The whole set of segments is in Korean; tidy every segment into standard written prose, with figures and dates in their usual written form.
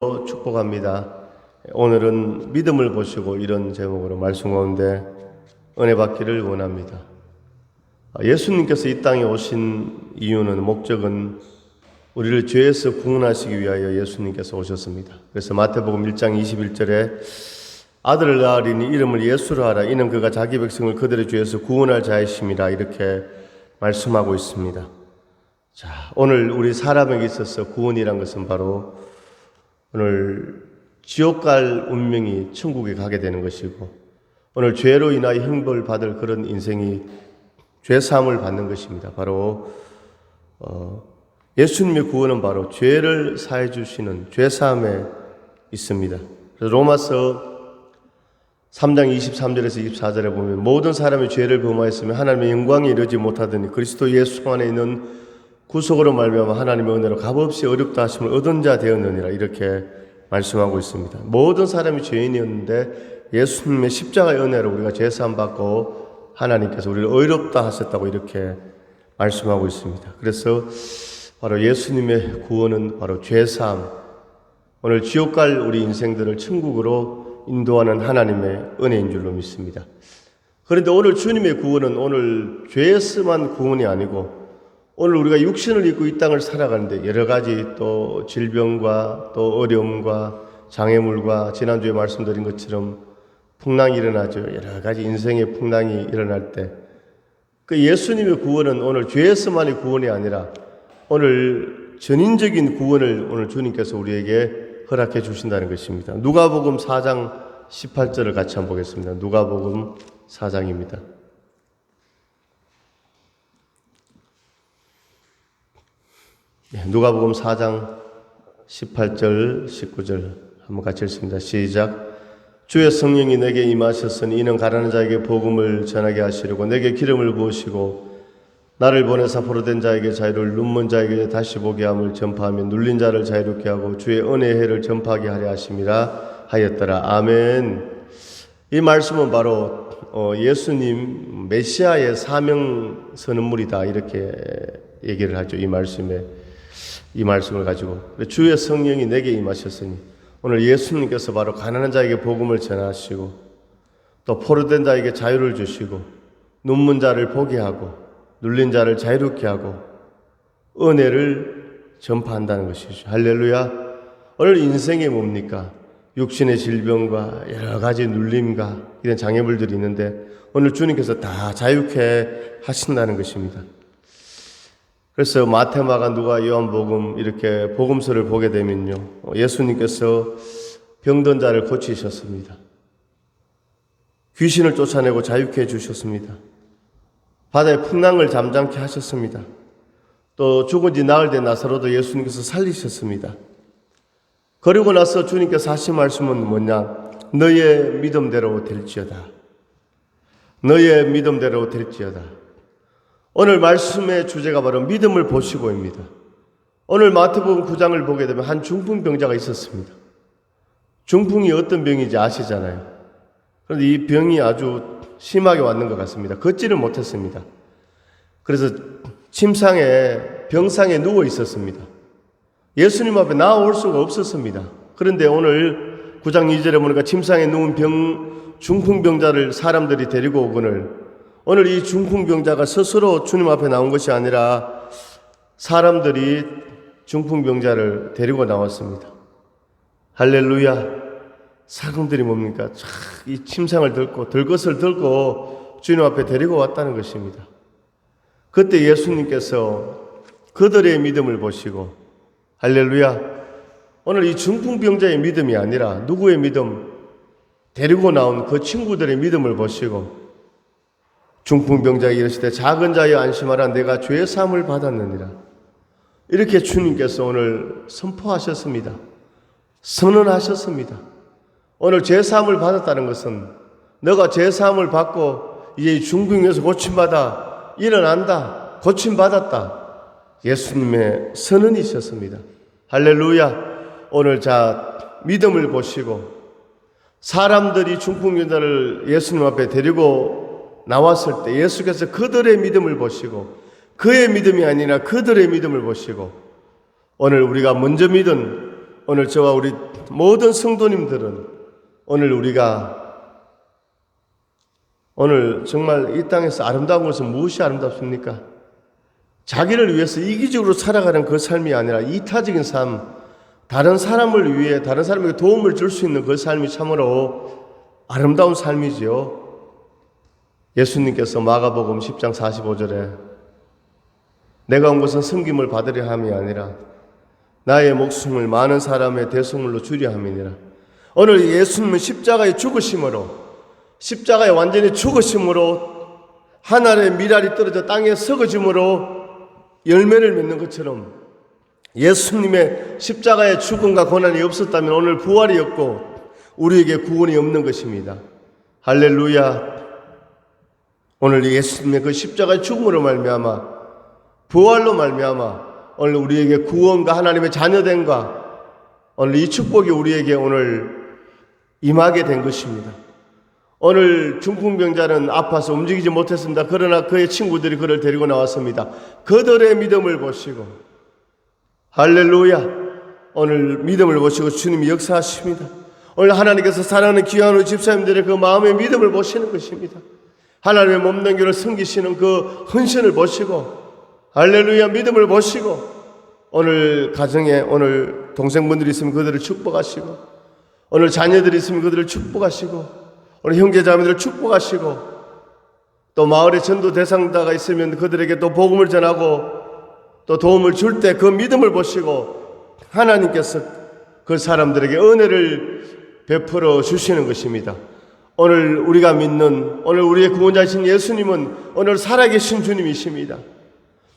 축복합니다. 오늘은 믿음을 보시고 이런 제목으로 말씀 가운데 은혜 받기를 원합니다. 예수님께서 이 땅에 오신 이유는, 목적은 우리를 죄에서 구원하시기 위하여 예수님께서 오셨습니다. 그래서 마태복음 1장 21절에 아들을 낳으리니 이름을 예수로 하라. 이는 그가 자기 백성을 그들의 죄에서 구원할 자이심이라, 이렇게 말씀하고 있습니다. 자, 오늘 우리 사람에게 있어서 구원이란 것은 바로 오늘 지옥 갈 운명이 천국에 가게 되는 것이고, 오늘 죄로 인하여 형벌 받을 그런 인생이 죄사함을 받는 것입니다. 바로 예수님의 구원은 바로 죄를 사해 주시는 죄사함에 있습니다. 그래서 로마서 3장 23절에서 24절에 보면, 모든 사람이 죄를 범하였으면 하나님의 영광에 이르지 못하더니 그리스도 예수 안에 있는 구속으로 말미암아 하나님의 은혜로 값없이 어렵다 하심을 얻은 자 되었느니라, 이렇게 말씀하고 있습니다. 모든 사람이 죄인이었는데 예수님의 십자가의 은혜로 우리가 죄사함 받고 하나님께서 우리를 의롭다 하셨다고 이렇게 말씀하고 있습니다. 그래서 바로 예수님의 구원은 바로 죄사함, 오늘 지옥 갈 우리 인생들을 천국으로 인도하는 하나님의 은혜인 줄로 믿습니다. 그런데 오늘 주님의 구원은 오늘 죄에서만 구원이 아니고, 오늘 우리가 육신을 입고 이 땅을 살아가는데 여러 가지 또 질병과 또 어려움과 장애물과 지난주에 말씀드린 것처럼 풍랑이 일어나죠. 여러 가지 인생의 풍랑이 일어날 때 그 예수님의 구원은 오늘 죄에서만의 구원이 아니라 오늘 전인적인 구원을 오늘 주님께서 우리에게 허락해 주신다는 것입니다. 누가복음 4장 18절을 같이 한번 보겠습니다. 누가복음 4장입니다. 누가복음 4장 18절 19절 한번 같이 읽습니다. 시작. 주의 성령이 내게 임하셨으니 이는 가난한 자에게 복음을 전하게 하시려고 내게 기름을 부으시고 나를 보내사 포로된 자에게 자유를, 눈먼 자에게 다시 보게 함을 전파하며 눌린 자를 자유롭게 하고 주의 은혜의 해를 전파하게 하려 하심이라 하였더라. 아멘. 이 말씀은 바로 예수님 메시아의 사명 선언물이다, 이렇게 얘기를 하죠. 이 말씀을 가지고 주의 성령이 내게 임하셨으니, 오늘 예수님께서 바로 가난한 자에게 복음을 전하시고 또 포로된 자에게 자유를 주시고 눈먼 자를 보게 하고 눌린 자를 자유롭게 하고 은혜를 전파한다는 것이죠. 할렐루야. 오늘 인생이 뭡니까? 육신의 질병과 여러 가지 눌림과 이런 장애물들이 있는데 오늘 주님께서 다 자유케 하신다는 것입니다. 그래서 마태, 마가, 누가, 요한복음 이렇게 복음서를 보게 되면요, 예수님께서 병든 자를 고치셨습니다. 귀신을 쫓아내고 자유케 해주셨습니다. 바다의 풍랑을 잠잠케 하셨습니다. 또 죽은 지 나흘 된 나사로도 예수님께서 살리셨습니다. 그리고 나서 주님께서 하신 말씀은 뭐냐? 너의 믿음대로 될지어다. 너의 믿음대로 될지어다. 오늘 말씀의 주제가 바로 믿음을 보시고입니다. 오늘 마태복음 9장을 보게 되면 한 중풍병자가 있었습니다. 중풍이 어떤 병인지 아시잖아요. 그런데 이 병이 아주 심하게 왔는 것 같습니다. 걷지를 못했습니다. 그래서 병상에 누워 있었습니다. 예수님 앞에 나아올 수가 없었습니다. 그런데 오늘 9장 2절에 보니까 침상에 누운 중풍병자를 사람들이 데리고 오거늘, 오늘 이 중풍병자가 스스로 주님 앞에 나온 것이 아니라 사람들이 중풍병자를 데리고 나왔습니다. 할렐루야. 사람들이 뭡니까? 이 침상을 들 것을 들고 주님 앞에 데리고 왔다는 것입니다. 그때 예수님께서 그들의 믿음을 보시고, 할렐루야, 오늘 이 중풍병자의 믿음이 아니라 누구의 믿음? 데리고 나온 그 친구들의 믿음을 보시고 중풍병자에게 이르시되 작은 자여 안심하라, 내가 죄 사함을 받았느니라, 이렇게 주님께서 오늘 선포하셨습니다. 선언하셨습니다. 오늘 죄 사함을 받았다는 것은 너가 죄 사함을 받고 이제 이 중풍에서 고침받아 일어난다, 고침받았다, 예수님의 선언이셨습니다. 할렐루야. 오늘 믿음을 보시고 사람들이 중풍병자를 예수님 앞에 데리고 나왔을 때 예수께서 그들의 믿음을 보시고, 그의 믿음이 아니라 그들의 믿음을 보시고, 오늘 우리가 먼저 믿은 오늘 저와 우리 모든 성도님들은 오늘 정말 이 땅에서 아름다운 것은 무엇이 아름답습니까? 자기를 위해서 이기적으로 살아가는 그 삶이 아니라 이타적인 삶, 다른 사람을 위해 다른 사람에게 도움을 줄 수 있는 그 삶이 참으로 아름다운 삶이지요. 예수님께서 마가복음 10장 45절에 내가 온 것은 섬김을 받으려 함이 아니라 나의 목숨을 많은 사람의 대속물로 주려 함이니라. 오늘 예수님은 십자가의 죽으심으로, 십자가의 완전히 죽으심으로 하늘의 미랄이 떨어져 땅에 썩어짐으로 열매를 맺는 것처럼 예수님의 십자가의 죽음과 고난이 없었다면 오늘 부활이 없고 우리에게 구원이 없는 것입니다. 할렐루야. 오늘 예수님의 그 십자가의 죽음으로 말미암아, 부활로 말미암아 오늘 우리에게 구원과 하나님의 자녀됨과 오늘 이 축복이 우리에게 오늘 임하게 된 것입니다. 오늘 중풍병자는 아파서 움직이지 못했습니다. 그러나 그의 친구들이 그를 데리고 나왔습니다. 그들의 믿음을 보시고, 할렐루야, 오늘 믿음을 보시고 주님이 역사하십니다. 오늘 하나님께서 사랑하는 귀한 우리 집사님들의 그 마음의 믿음을 보시는 것입니다. 하나님의 몸담기를 섬기시는 그 헌신을 보시고, 할렐루야, 믿음을 보시고, 오늘 가정에 오늘 동생분들이 있으면 그들을 축복하시고, 오늘 자녀들이 있으면 그들을 축복하시고, 오늘 형제자매들을 축복하시고, 또 마을에 전도 대상자가 있으면 그들에게 또 복음을 전하고 또 도움을 줄 때 그 믿음을 보시고 하나님께서 그 사람들에게 은혜를 베풀어 주시는 것입니다. 오늘 우리가 믿는, 오늘 우리의 구원자이신 예수님은 오늘 살아계신 주님이십니다.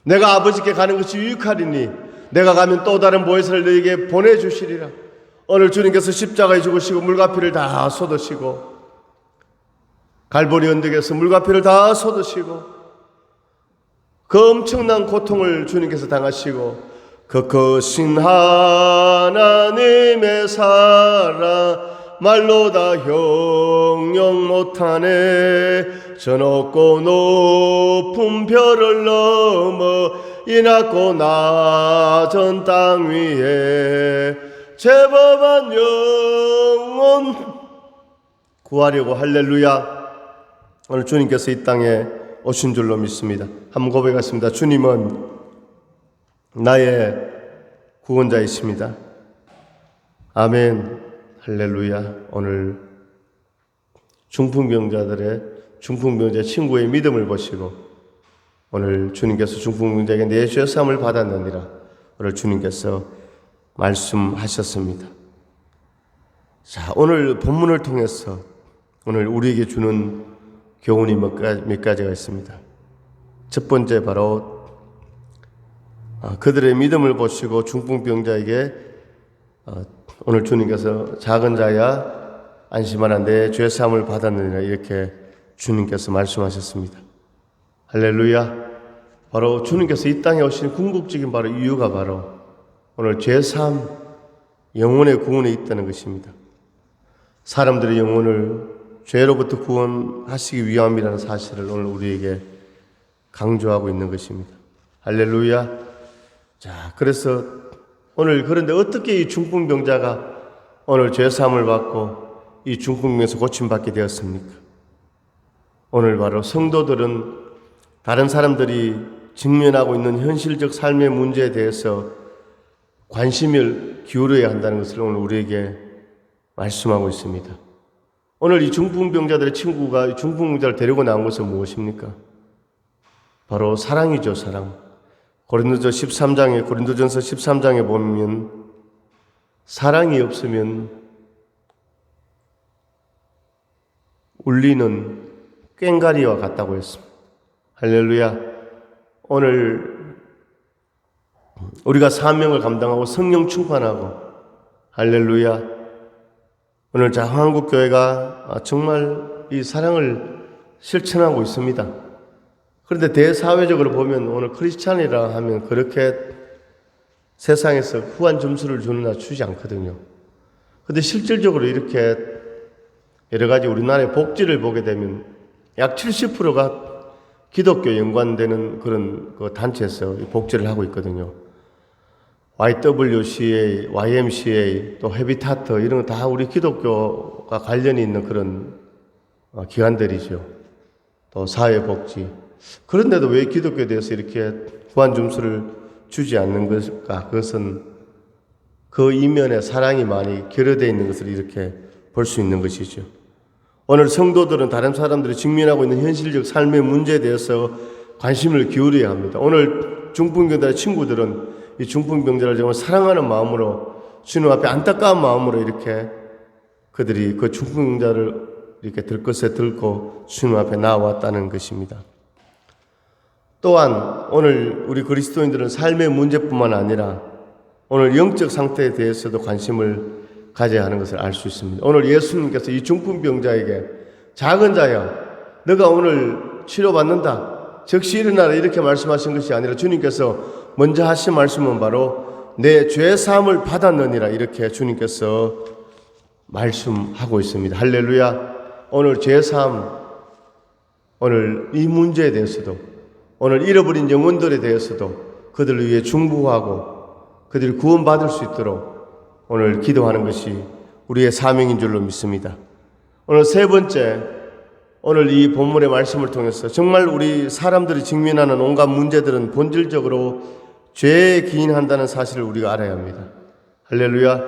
내가 아버지께 가는 것이 유익하리니 내가 가면 또 다른 보혜사를 너에게 보내주시리라. 오늘 주님께서 십자가에 죽으시고 물과 피를 다 쏟으시고 갈보리 언덕에서 물과 피를 다 쏟으시고 그 엄청난 고통을 주님께서 당하시고 그 크신 하나님의 사랑 말로 다 형용 못하네. 저 높고 높은 별을 넘어 이 낮고 낮은 땅 위에 죄범한 영혼 구하려고 할렐루야. 오늘 주님께서 이 땅에 오신 줄로 믿습니다. 한번 고백하겠습니다. 주님은 나의 구원자이십니다. 아멘. 할렐루야. 오늘 중풍병자의 친구의 믿음을 보시고 오늘 주님께서 중풍병자에게 내 죄사함을 받았느니라 오늘 주님께서 말씀하셨습니다. 자, 오늘 본문을 통해서 오늘 우리에게 주는 교훈이 몇 가지가 있습니다. 첫 번째 바로 그들의 믿음을 보시고 중풍병자에게 오늘 주님께서 작은 자야 안심하라 내 죄사함을 받았느니라 이렇게 주님께서 말씀하셨습니다. 할렐루야. 바로 주님께서 이 땅에 오신 궁극적인 바로 이유가 바로 오늘 죄사함, 영혼의 구원에 있다는 것입니다. 사람들의 영혼을 죄로부터 구원하시기 위함이라는 사실을 오늘 우리에게 강조하고 있는 것입니다. 할렐루야. 자, 그래서 오늘 그런데 어떻게 이 중풍병자가 오늘 죄사함을 받고 이 중풍병에서 고침받게 되었습니까? 오늘 바로 성도들은 다른 사람들이 직면하고 있는 현실적 삶의 문제에 대해서 관심을 기울여야 한다는 것을 오늘 우리에게 말씀하고 있습니다. 오늘 이 중풍병자들의 친구가 이 중풍병자를 데리고 나온 것은 무엇입니까? 바로 사랑이죠, 사랑. 고린도전서 13장에 보면 사랑이 없으면 울리는 꽹과리와 같다고 했습니다. 할렐루야. 오늘 우리가 사명을 감당하고 성령 충만하고 할렐루야. 오늘 한국교회가 정말 이 사랑을 실천하고 있습니다. 그런데 대사회적으로 보면 오늘 크리스찬이라 하면 그렇게 세상에서 후한 점수를 주느냐 주지 않거든요. 그런데 실질적으로 이렇게 여러 가지 우리나라의 복지를 보게 되면 약 70%가 기독교 연관되는 그런 그 단체에서 복지를 하고 있거든요. YWCA, YMCA, 또 헤비타트 이런 거 다 우리 기독교가 관련이 있는 그런 기관들이죠. 또 사회복지. 그런데도 왜 기독교에 대해서 이렇게 후한 점수를 주지 않는 것일까? 그것은 그 이면에 사랑이 많이 결여되어 있는 것을 이렇게 볼 수 있는 것이죠. 오늘 성도들은 다른 사람들이 직면하고 있는 현실적 삶의 문제에 대해서 관심을 기울여야 합니다. 오늘 중풍병자의 친구들은 이 중풍병자를 정말 사랑하는 마음으로, 주님 앞에 안타까운 마음으로 이렇게 그들이 그 중풍병자를 이렇게 들것에 들고 주님 앞에 나왔다는 것입니다. 또한 오늘 우리 그리스도인들은 삶의 문제뿐만 아니라 오늘 영적 상태에 대해서도 관심을 가져야 하는 것을 알 수 있습니다. 오늘 예수님께서 이 중풍병자에게 작은 자야, 너가 오늘 치료받는다, 즉시 일어나라 이렇게 말씀하신 것이 아니라 주님께서 먼저 하신 말씀은 바로 내 죄사함을 받았느니라 이렇게 주님께서 말씀하고 있습니다. 할렐루야. 오늘 죄사함, 오늘 이 문제에 대해서도, 오늘 잃어버린 영혼들에 대해서도 그들을 위해 중보하고 그들이 구원받을 수 있도록 오늘 기도하는 것이 우리의 사명인 줄로 믿습니다. 오늘 세 번째, 오늘 이 본문의 말씀을 통해서 정말 우리 사람들이 직면하는 온갖 문제들은 본질적으로 죄에 기인한다는 사실을 우리가 알아야 합니다. 할렐루야.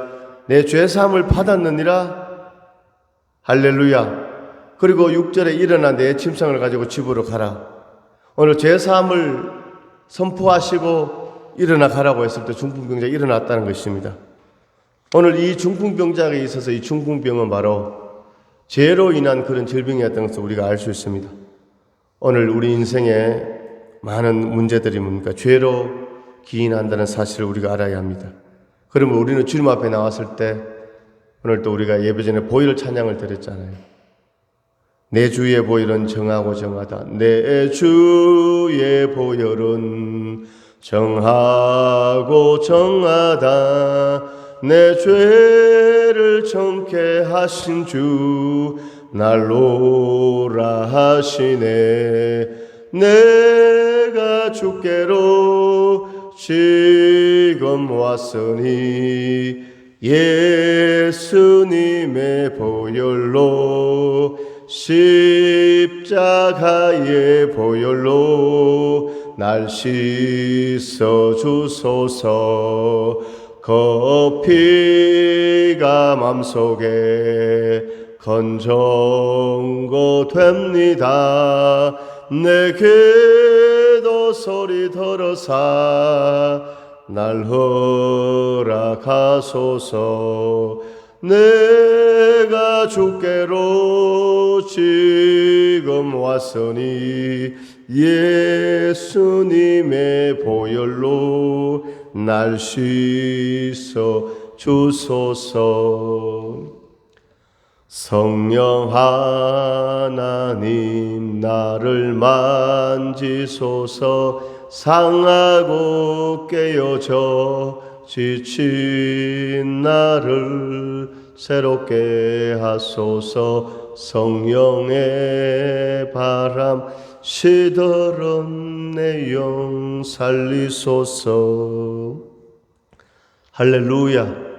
내 죄사함을 받았느니라. 할렐루야. 그리고 6절에 일어나 내 침상을 가지고 집으로 가라. 오늘 죄사함을 선포하시고 일어나 가라고 했을 때 중풍병자가 일어났다는 것입니다. 오늘 이 중풍병자에게 있어서 이 중풍병은 바로 죄로 인한 그런 질병이었던 것을 우리가 알 수 있습니다. 오늘 우리 인생에 많은 문제들이 뭡니까? 죄로 기인한다는 사실을 우리가 알아야 합니다. 그러면 우리는 주님 앞에 나왔을 때 오늘 또 우리가 예배 전에 보혈 찬양을 드렸잖아요. 내 주의 보혈은 정하고 정하다. 내 주의 보혈은 정하고 정하다. 내 죄를 정케 하신 주 날로라 하시네. 내가 주께로 지금 왔으니 예수님의 보혈로 십자가의 보혈로 날 씻어 주소서. 그 피가 맘속에 건정거 됩니다. 내게도 소리 들어사 날 허락하소서. 내가 주께로 지금 왔으니 예수님의 보혈로 날 씻어 주소서. 성령 하나님 나를 만지소서. 상하고 깨어져 지친 나를 새롭게 하소서. 성령의 바람 시들은 내 영 살리소서. 할렐루야.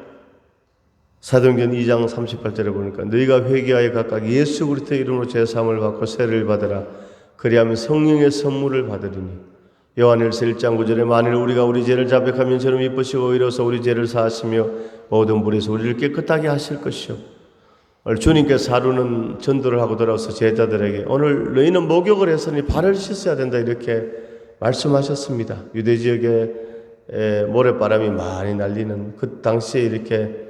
사도행전 2장 38절에 보니까 너희가 회개하여 각각 예수 그리스도의 이름으로 제사함을 받고 세례를 받으라. 그리하면 성령의 선물을 받으리니. 요한일서 1장 9절에 만일 우리가 우리 죄를 자백하면 저는 이쁘시고 의로서 우리 죄를 사하시며 모든 불에서 우리를 깨끗하게 하실 것이요. 오늘 주님께서 하루는 전도를 하고 돌아와서 제자들에게 오늘 너희는 목욕을 했으니 발을 씻어야 된다 이렇게 말씀하셨습니다. 유대 지역에 모래바람이 많이 날리는 그 당시에 이렇게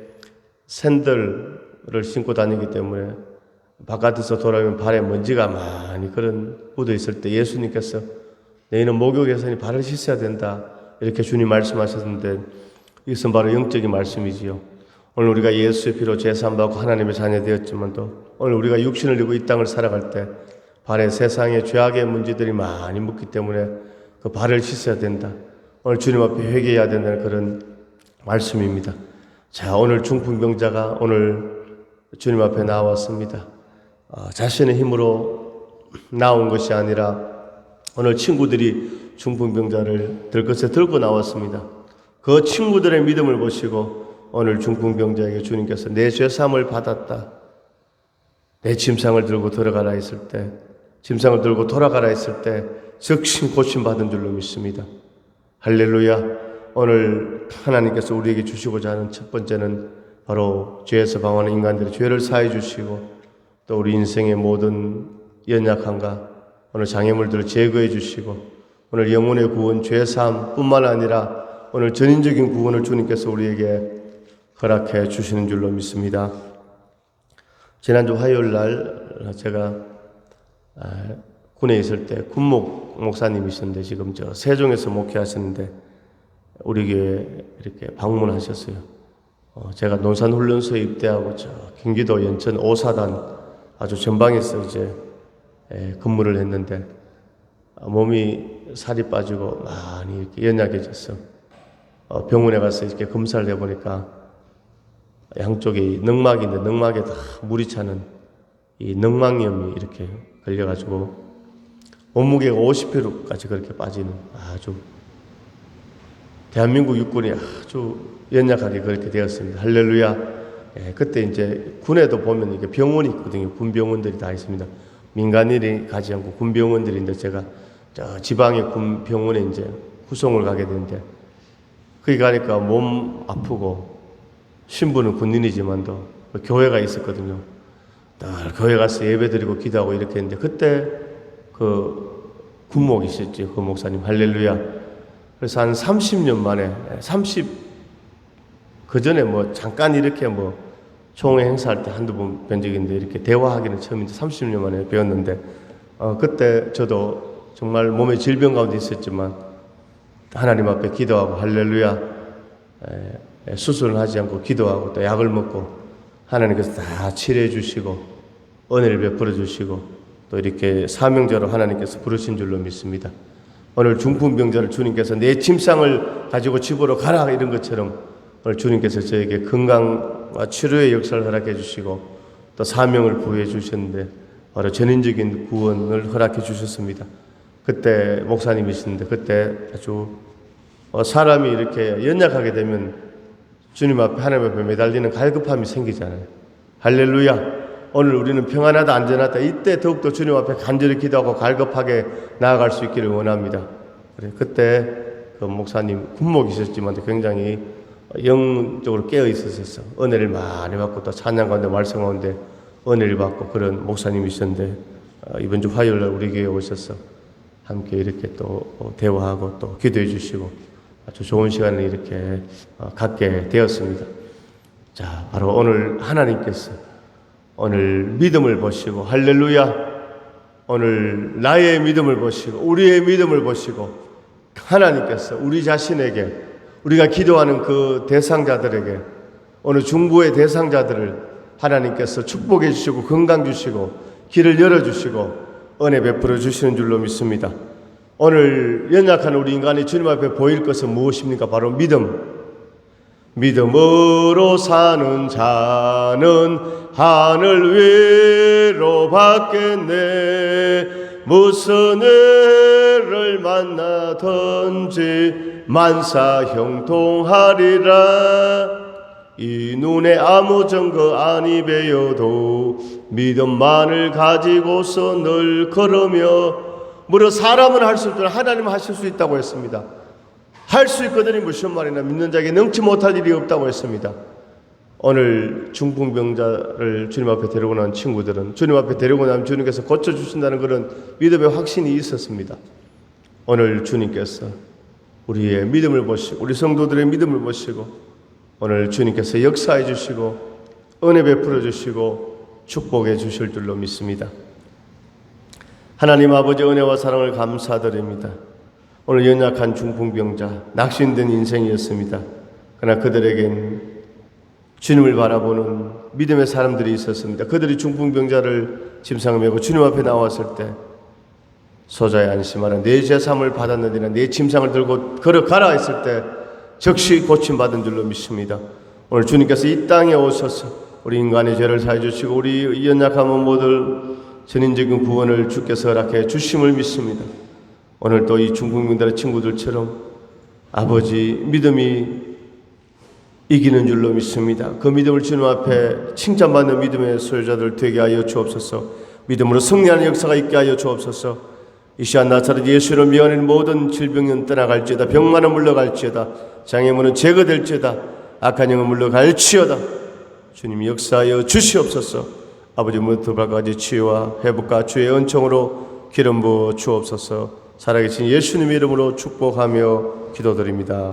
샌들을 신고 다니기 때문에 바깥에서 돌아오면 발에 먼지가 많이 그런 묻어 있을 때 예수님께서 너희는 목욕했으니 발을 씻어야 된다 이렇게 주님 말씀하셨는데 이것은 바로 영적인 말씀이지요. 오늘 우리가 예수의 피로 제사함 받고 하나님의 자녀 되었지만도 오늘 우리가 육신을 입고 이 땅을 살아갈 때 발에 세상의 죄악의 문제들이 많이 묻기 때문에 그 발을 씻어야 된다. 오늘 주님 앞에 회개해야 된다는 그런 말씀입니다. 자, 오늘 중풍병자가 오늘 주님 앞에 나왔습니다. 자신의 힘으로 나온 것이 아니라 오늘 친구들이 중풍병자를 들것에 들고 나왔습니다. 그 친구들의 믿음을 보시고 오늘 중풍병자에게 주님께서 내 죄사함을 받았다, 내 침상을 들고 들어가라 했을 때, 침상을 들고 돌아가라 했을 때 즉시 고침받은 줄로 믿습니다. 할렐루야. 오늘 하나님께서 우리에게 주시고자 하는 첫 번째는 바로 죄에서 방황하는 인간들의 죄를 사해 주시고 또 우리 인생의 모든 연약함과 오늘 장애물들을 제거해 주시고 오늘 영혼의 구원, 죄사함 뿐만 아니라 오늘 전인적인 구원을 주님께서 우리에게 허락해 주시는 줄로 믿습니다. 지난주 화요일 날 제가 군에 있을 때 군목 목사님이셨는데 지금 저 세종에서 목회하시는데 우리 교회 이렇게 방문하셨어요. 제가 논산훈련소에 입대하고 저 경기도 연천 5사단 아주 전방에서 이제 근무를 했는데 몸이 살이 빠지고 많이 이렇게 연약해졌어. 병원에 가서 이렇게 검사를 해보니까 양쪽에 늑막인데 늑막에 다 물이 차는 이 늑막염이 이렇게 걸려가지고 몸무게가 50kg까지 그렇게 빠지는 아주 대한민국 육군이 아주 연약하게 그렇게 되었습니다. 할렐루야. 그때 이제 군에도 보면 이게 병원이 있거든요. 군병원들이 다 있습니다. 민간인이 가지 않고 군병원들인데 제가 저 지방의 군병원에 이제 후송을 가게 되는데 거기 가니까 몸 아프고 신부는 군인이지만도 교회가 있었거든요. 늘 교회 가서 예배 드리고 기도하고 이렇게 했는데 그때 그 군목이셨죠. 그 목사님. 할렐루야. 그래서 한 30년 만에 그 전에 뭐 잠깐 이렇게 뭐 총회 행사할 때 한두 번 뵌 적이 있는데 이렇게 대화하기는 처음인데 30년 만에 배웠는데 그때 저도 정말 몸에 질병 가운데 있었지만 하나님 앞에 기도하고 할렐루야 수술을 하지 않고 기도하고 또 약을 먹고 하나님께서 다 치료해 주시고 은혜를 베풀어 주시고 또 이렇게 사명자로 하나님께서 부르신 줄로 믿습니다. 오늘 중풍병자를 주님께서 내 침상을 가지고 집으로 가라 이런 것처럼 오늘 주님께서 저에게 건강과 치료의 역사를 허락해 주시고 또 사명을 부여해 주셨는데 바로 전인적인 구원을 허락해 주셨습니다. 그때 목사님이시는데 그때 아주 사람이 이렇게 연약하게 되면 주님 앞에 하나님 앞에 매달리는 갈급함이 생기잖아요. 할렐루야. 오늘 우리는 평안하다 안전하다 이때 더욱더 주님 앞에 간절히 기도하고 갈급하게 나아갈 수 있기를 원합니다. 그때 그 목사님 군목이셨지만 굉장히 영적으로 깨어 있었어. 은혜를 많이 받고 또 찬양 가운데 말씀 가운데 은혜를 받고 그런 목사님이셨는데 이번 주 화요일 날 우리 교회에 오셔서 함께 이렇게 또 대화하고 또 기도해 주시고 아주 좋은 시간을 이렇게 갖게 되었습니다. 자, 바로 오늘 하나님께서 오늘 믿음을 보시고 할렐루야 오늘 나의 믿음을 보시고 우리의 믿음을 보시고 하나님께서 우리 자신에게 우리가 기도하는 그 대상자들에게 오늘 중보의 대상자들을 하나님께서 축복해 주시고 건강 주시고 길을 열어주시고 은혜 베풀어 주시는 줄로 믿습니다. 오늘 연약한 우리 인간이 주님 앞에 보일 것은 무엇입니까? 바로 믿음. 믿음으로 사는 자는 하늘 위로 받겠네. 무슨 애를 만나든지 만사 형통하리라. 이 눈에 아무 증거 아니 배여도 믿음만을 가지고서 늘 걸으며 무릇 사람은 할 수 없지만 하나님은 하실 수 있다고 했습니다. 할 수 있거든요. 무슨 말이나 믿는 자에게 능치 못할 일이 없다고 했습니다. 오늘 중풍병자를 주님 앞에 데리고 난 친구들은 주님 앞에 데리고 나면 주님께서 고쳐주신다는 그런 믿음의 확신이 있었습니다. 오늘 주님께서 우리의 믿음을 보시고 우리 성도들의 믿음을 보시고 오늘 주님께서 역사해 주시고 은혜 베풀어 주시고 축복해 주실 줄로 믿습니다. 하나님 아버지 은혜와 사랑을 감사드립니다. 오늘 연약한 중풍병자 낙심된 인생이었습니다. 그러나 그들에겐 주님을 바라보는 믿음의 사람들이 있었습니다. 그들이 중풍병자를 침상에 메고 주님 앞에 나왔을 때 소자의 안심하라 내 죄사함을 받았느니라 내 침상을 들고 걸어가라 했을 때 즉시 고침받은 줄로 믿습니다. 오늘 주님께서 이 땅에 오셔서 우리 인간의 죄를 사해 주시고 우리 연약한 모든 전인적인 구원을 주께서 허락해 주심을 믿습니다. 오늘 또 이 중풍병자의 친구들처럼 아버지, 믿음이 이기는 줄로 믿습니다. 그 믿음을 주님 앞에 칭찬받는 믿음의 소유자들 되게 하여 주옵소서. 믿음으로 승리하는 역사가 있게 하여 주옵소서. 이 시간 나사렛 예수를 미워하는 모든 질병은 떠나갈지어다. 병만은 물러갈지어다. 장애물은 제거될지어다. 악한 영은 물러갈지어다. 주님 역사하여 주시옵소서. 아버지 무릎 발까지 치유와 회복과 주의 은총으로 기름 부어 주옵소서. 살아계신 예수님의 이름으로 축복하며 기도드립니다.